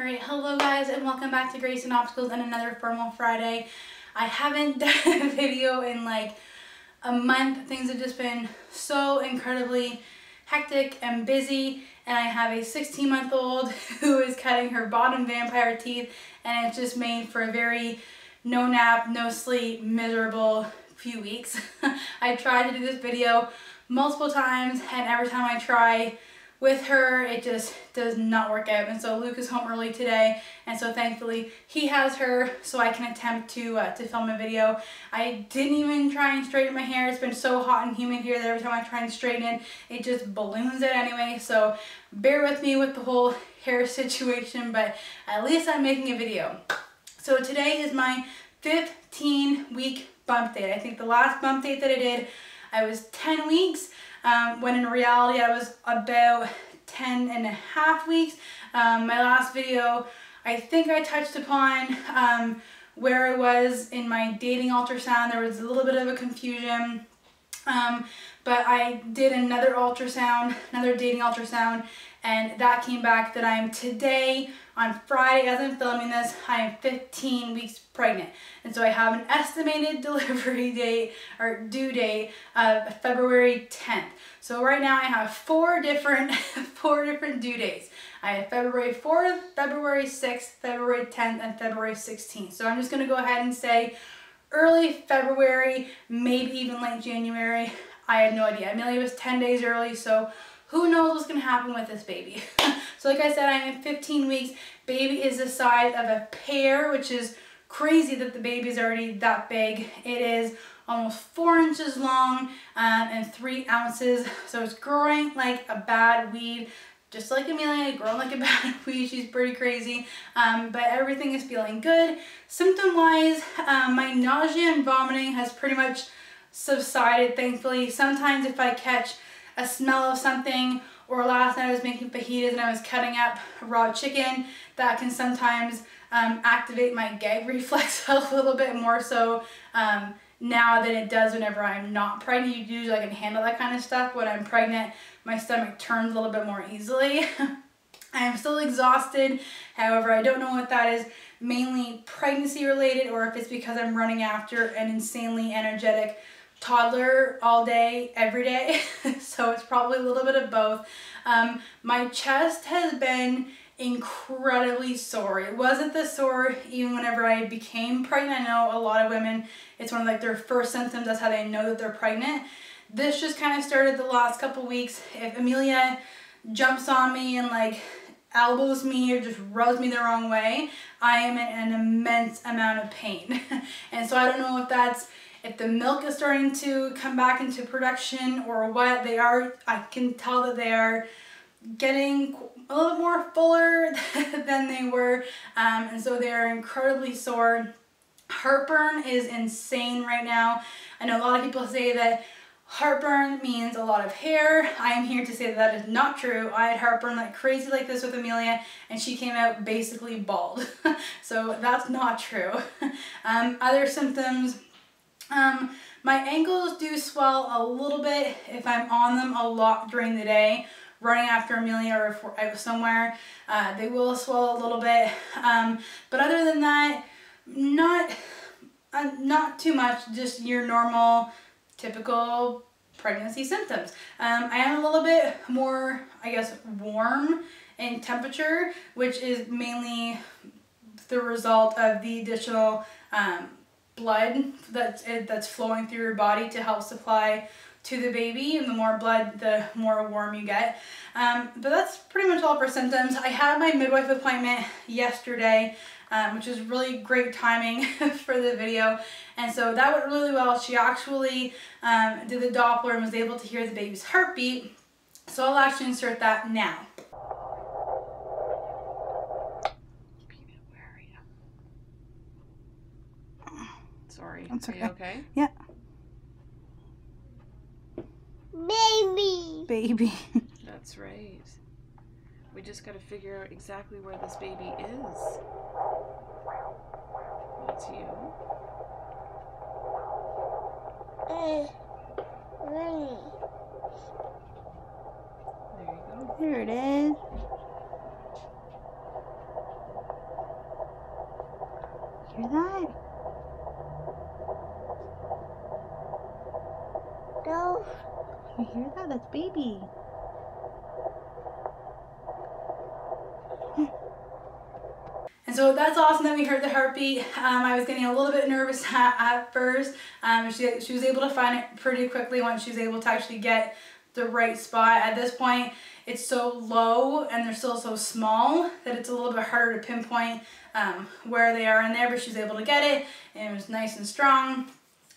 Alright, hello guys and welcome back to Grace and Obstacles and another Formal Friday. I haven't done a video in like a month. Things have just been so incredibly hectic and busy, and I have a 16-month-old who is cutting her bottom vampire teeth, and it's just made for a very no nap, no sleep, miserable few weeks. I tried to do this video multiple times, and every time I try with her, it just does not work out. And so Luke is home early today, and so thankfully he has her so I can attempt to film a video. I didn't even try and straighten my hair. It's been so hot and humid here that every time I try and straighten it, it just balloons it anyway. So bear with me with the whole hair situation, but at least I'm making a video. So today is my 15-week bump date. I think the last bump date that I did, I was 10 weeks. When in reality I was about 10 and a half weeks. My last video, I think I touched upon where I was in my dating ultrasound. There was a little bit of a confusion, but I did another ultrasound, another dating ultrasound, and that came back that I am today, on Friday, as I'm filming this, I am 15 weeks pregnant. And so I have an estimated delivery date, or due date, of February 10th. So right now I have four different due dates. I have February 4th, February 6th, February 10th, and February 16th. So I'm just going to go ahead and say early February, maybe even late January. I have no idea. Amelia was 10 days early, so who knows what's going to happen with this baby. So like I said, I'm at 15 weeks. Baby is the size of a pear, which is crazy that the baby is already that big. It is almost 4 inches long and 3 ounces. So it's growing like a bad weed. Just like Amelia, growing like a bad weed. She's pretty crazy. But everything is feeling good. Symptom-wise, my nausea and vomiting has pretty much subsided, thankfully. Sometimes if I catch a smell of something, or last night I was making fajitas and I was cutting up raw chicken, that can sometimes activate my gag reflex a little bit more so now than it does whenever I'm not pregnant. Usually I can handle that kind of stuff. When I'm pregnant, my stomach turns a little bit more easily. I am still exhausted. However, I don't know if that is mainly pregnancy related or if it's because I'm running after an insanely energetic toddler all day, every day. So it's probably a little bit of both. My chest has been incredibly sore. It wasn't this sore even whenever I became pregnant. I know a lot of women, it's one of like their first symptoms. That's how they know that they're pregnant. This just kind of started the last couple weeks. If Amelia jumps on me and like elbows me or just rubs me the wrong way, I am in an immense amount of pain. And so I don't know if that's if the milk is starting to come back into production or what. They are, I can tell that they are getting a little more fuller than they were, and so they are incredibly sore. Heartburn is insane right now. I know a lot of people say that heartburn means a lot of hair. I am here to say that that is not true. I had heartburn like crazy like this with Amelia, and she came out basically bald. So that's not true. Other symptoms, my ankles do swell a little bit if I'm on them a lot during the day, running after Amelia, or if I was somewhere, they will swell a little bit. But other than that, not too much, just your normal, typical pregnancy symptoms. I am a little bit more, I guess, warm in temperature, which is mainly the result of the additional blood that's flowing through your body to help supply to the baby, and the more blood, the more warm you get. But that's pretty much all for symptoms. I had my midwife appointment yesterday, which is really great timing for the video, and so that went really well. She actually did the Doppler and was able to hear the baby's heartbeat, so I'll actually insert that now. Sorry. That's okay. Are you okay? Yeah. Baby. That's right. We just got to figure out exactly where this baby is. That's you. There you go. There it is. hear that? No. You hear that? That's baby. And so that's awesome that we heard the heartbeat. I was getting a little bit nervous at first. She was able to find it pretty quickly once she was able to actually get the right spot. At this point, it's so low and they're still so small that it's a little bit harder to pinpoint where they are in there, but she was able to get it and it was nice and strong.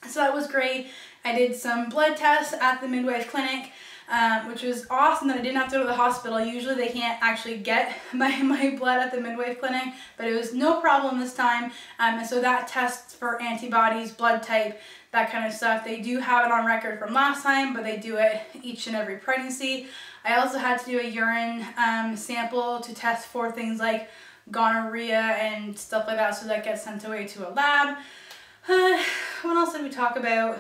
So that was great. I did some blood tests at the Midwife clinic, which was awesome that I didn't have to go to the hospital. Usually they can't actually get my blood at the Midwife clinic, but it was no problem this time. And so that tests for antibodies, blood type, that kind of stuff. They do have it on record from last time, but they do it each and every pregnancy. I also had to do a urine sample to test for things like gonorrhea and stuff like that, so that gets sent away to a lab. What else did we talk about?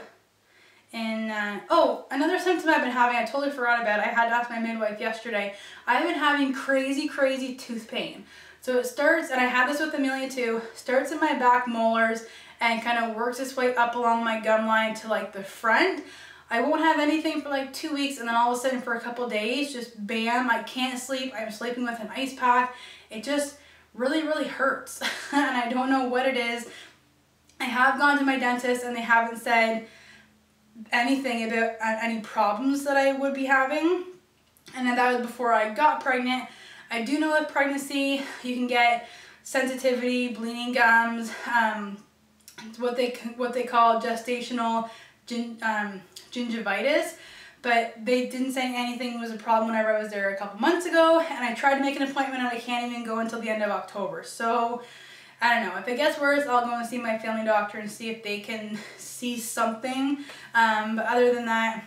And oh, another symptom I've been having, I totally forgot about. I had to ask my midwife yesterday. I've been having crazy tooth pain. So it starts, and I had this with Amelia too, starts in my back molars and kind of works its way up along my gum line to like the front. I won't have anything for like 2 weeks, and then all of a sudden for a couple days, just bam, I can't sleep. I'm sleeping with an ice pack. It just really hurts. And I don't know what it is. I have gone to my dentist and they haven't said anything about any problems that I would be having. And then that was before I got pregnant. I do know that pregnancy, you can get sensitivity, bleeding gums, what they call gestational gingivitis, but they didn't say anything was a problem whenever I was there a couple months ago, and I tried to make an appointment and I can't even go until the end of October. So I don't know, if it gets worse, I'll go and see my family doctor and see if they can see something, but other than that,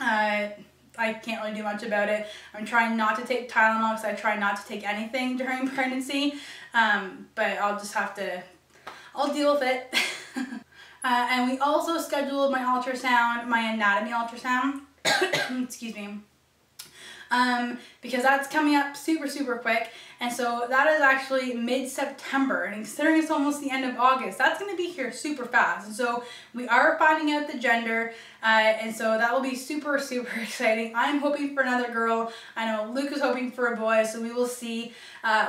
I can't really do much about it. I'm trying not to take Tylenol because I try not to take anything during pregnancy, but I'll just have to, I'll deal with it. And we also scheduled my ultrasound, my anatomy ultrasound, excuse me, because that's coming up super quick. And so that is actually mid-September, and considering it's almost the end of August, that's going to be here super fast. And so we are finding out the gender, and so that will be super exciting. I'm hoping for another girl. I know Luke is hoping for a boy, so we will see.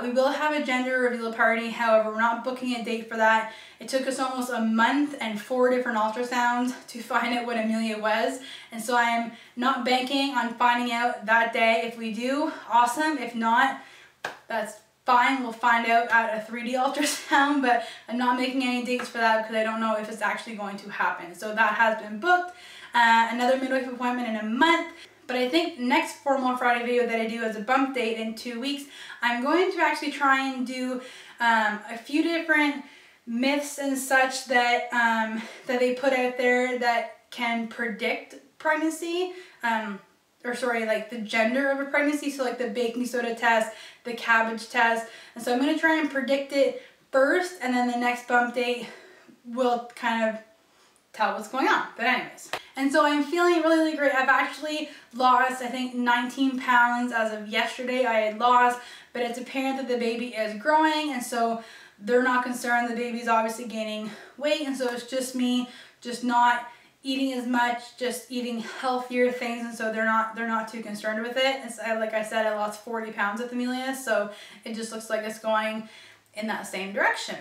We will have a gender reveal party. However, we're not booking a date for that. It took us almost a month and 4 different ultrasounds to find out what Amelia was, and so I'm not banking on finding out that day. If we do, awesome. If not, that's fine. We'll find out at a 3D ultrasound, but I'm not making any dates for that because I don't know if it's actually going to happen. So that has been booked. Another midwife appointment in a month. But I think next Formal Friday video that I do as a bump date in 2 weeks, I'm going to actually try and do a few different myths and such that that they put out there that can predict pregnancy. Like the gender of a pregnancy, so like the baking soda test, the cabbage test, and so I'm going to try and predict it first, and then the next bump date will kind of tell what's going on. But anyways, and so I'm feeling really great. I've actually lost, I think, 19 pounds as of yesterday. I had lost, but it's apparent that the baby is growing, and so they're not concerned. The baby's obviously gaining weight, and so it's just me just not eating as much, just eating healthier things, and so they're not too concerned with it. It's, like I said, I lost 40 pounds with Amelia, so it just looks like it's going in that same direction.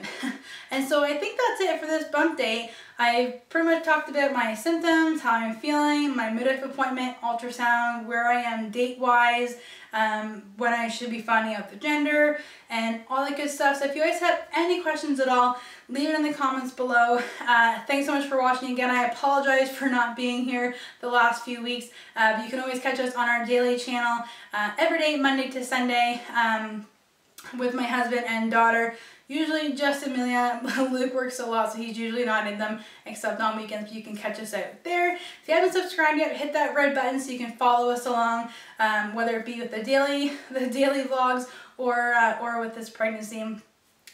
And so I think that's it for this bump date. I pretty much talked about my symptoms, how I'm feeling, my midwife appointment, ultrasound, where I am date-wise, when I should be finding out the gender, and all that good stuff. So if you guys have any questions at all, leave it in the comments below. Thanks so much for watching again. I apologize for not being here the last few weeks, but you can always catch us on our daily channel every day, Monday to Sunday, with my husband and daughter. Usually just Amelia. Luke works a lot, so he's usually not in them except on weekends, but you can catch us out there. If you haven't subscribed yet, hit that red button so you can follow us along, whether it be with the daily vlogs or with this pregnancy.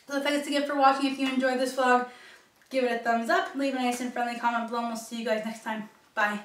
So thanks again for watching. If you enjoyed this vlog, give it a thumbs up, leave a nice and friendly comment below, and we'll see you guys next time. Bye.